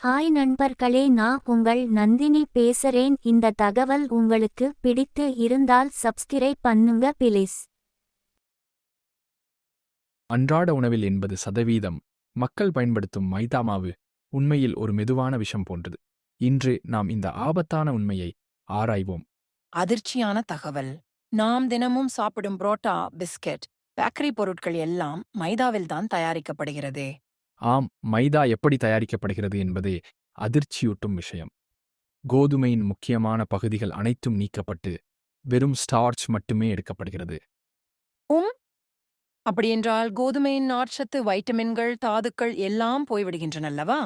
Hi நண்பர்களே, நான் உங்கள் நந்தினி பேசுறேன். இந்த தகவல் உங்களுக்கு பிடித்து இருந்தால் சப்ஸ்கிரைப் பண்ணுங்க பிளீஸ். அன்றாட உணவில் 80% மக்கள் பயன்படுத்தும் மைதா மாவு உண்மையில் ஒரு மெதுவான விஷம் போன்றது. இன்று நாம் இந்த ஆபத்தான உண்மையை ஆராய்வோம். அதிர்ச்சியான தகவல். நாம் தினமும் சாப்பிடும் புரோட்டா, பிஸ்கெட், பேக்கரி பொருட்கள் எல்லாம் மைதாவில்தான் தயாரிக்கப்படுகிறதே. ஆம், மைதா எப்படி தயாரிக்கப்படுகிறது என்பதே அதிர்ச்சியூட்டும் விஷயம். கோதுமையின் முக்கியமான பகுதிகள் அனைத்தும் நீக்கப்பட்டு வெறும் ஸ்டார்ச் மட்டுமே எடுக்கப்படுகிறது. உம் அப்படியென்றால் கோதுமையின் நார்ச்சத்து, வைட்டமின்கள், தாதுக்கள் எல்லாம் போய்விடுகின்றனல்லவா?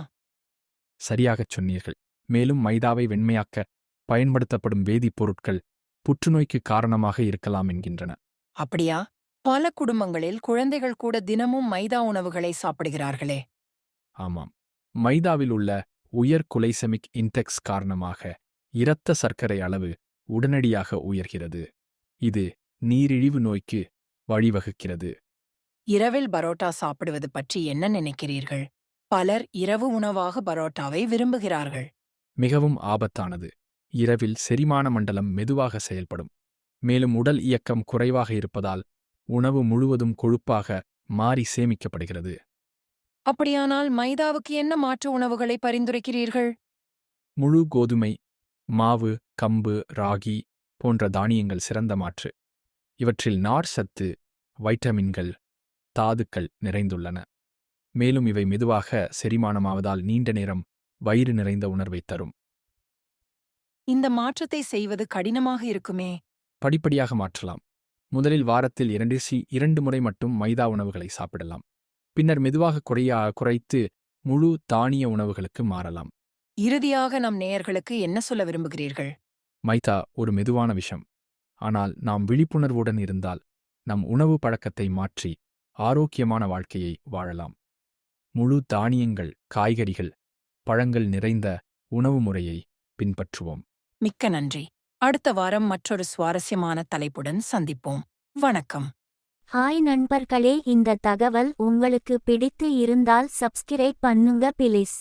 சரியாகச் சொன்னீர்கள். மேலும் மைதாவை வெண்மையாக்க பயன்படுத்தப்படும் வேதிப்பொருட்கள் புற்றுநோய்க்கு காரணமாக இருக்கலாம் என்கின்றன. அப்படியா? பல குடும்பங்களில் குழந்தைகள் கூட தினமும் மைதா உணவுகளை சாப்பிடுகிறார்களே. ஆமாம், மைதாவில் உள்ள உயர் குலைசெமிக் இன்டெக்ஸ் காரணமாக இரத்த சர்க்கரை அளவு உடனடியாக உயர்கிறது. இது நீரிழிவு நோய்க்கு வழிவகுக்கிறது. இரவில் பரோட்டா சாப்பிடுவது பற்றி என்ன நினைக்கிறீர்கள்? பலர் இரவு உணவாக பரோட்டாவை விரும்புகிறார்கள். மிகவும் ஆபத்தானது. இரவில் செரிமான மண்டலம் மெதுவாக செயல்படும். மேலும் உடல் இயக்கம் குறைவாக இருப்பதால் உணவு முழுவதும் கொழுப்பாக மாறி சேமிக்கப்படுகிறது. அப்படியானால் மைதாவுக்கு என்ன மாற்று உணவுகளை பரிந்துரைக்கிறீர்கள்? முழு கோதுமை, மாவு, கம்பு, ராகி போன்ற தானியங்கள் சிறந்த மாற்று. இவற்றில் நார் சத்து, வைட்டமின்கள், தாதுக்கள் நிறைந்துள்ளன. மேலும் இவை மெதுவாக செரிமானமாவதால் நீண்ட நேரம் வயிறு நிறைந்த உணர்வைத் தரும். இந்த மாற்றத்தை செய்வது கடினமாக இருக்குமே. படிப்படியாக மாற்றலாம். முதலில் வாரத்தில் 2 முறை மட்டும் மைதா உணவுகளை சாப்பிடலாம். பின்னர் மெதுவாக குறைத்து முழு தானிய உணவுகளுக்கு மாறலாம். இறுதியாக நம் நேயர்களுக்கு என்ன சொல்ல விரும்புகிறீர்கள்? மைதா ஒரு மெதுவான விஷம். ஆனால் நாம் விழிப்புணர்வுடன் இருந்தால் நம் உணவு பழக்கத்தை மாற்றி ஆரோக்கியமான வாழ்க்கையை வாழலாம். முழு தானியங்கள், காய்கறிகள், பழங்கள் நிறைந்த உணவு முறையை பின்பற்றுவோம். மிக்க நன்றி. அடுத்த வாரம் மற்றொரு சுவாரஸ்யமான தலைப்புடன் சந்திப்போம். வணக்கம். ஹாய் நண்பர்களே, இந்த தகவல் உங்களுக்கு பிடித்து இருந்தால் சப்ஸ்கிரைப் பண்ணுங்க பிளீஸ்.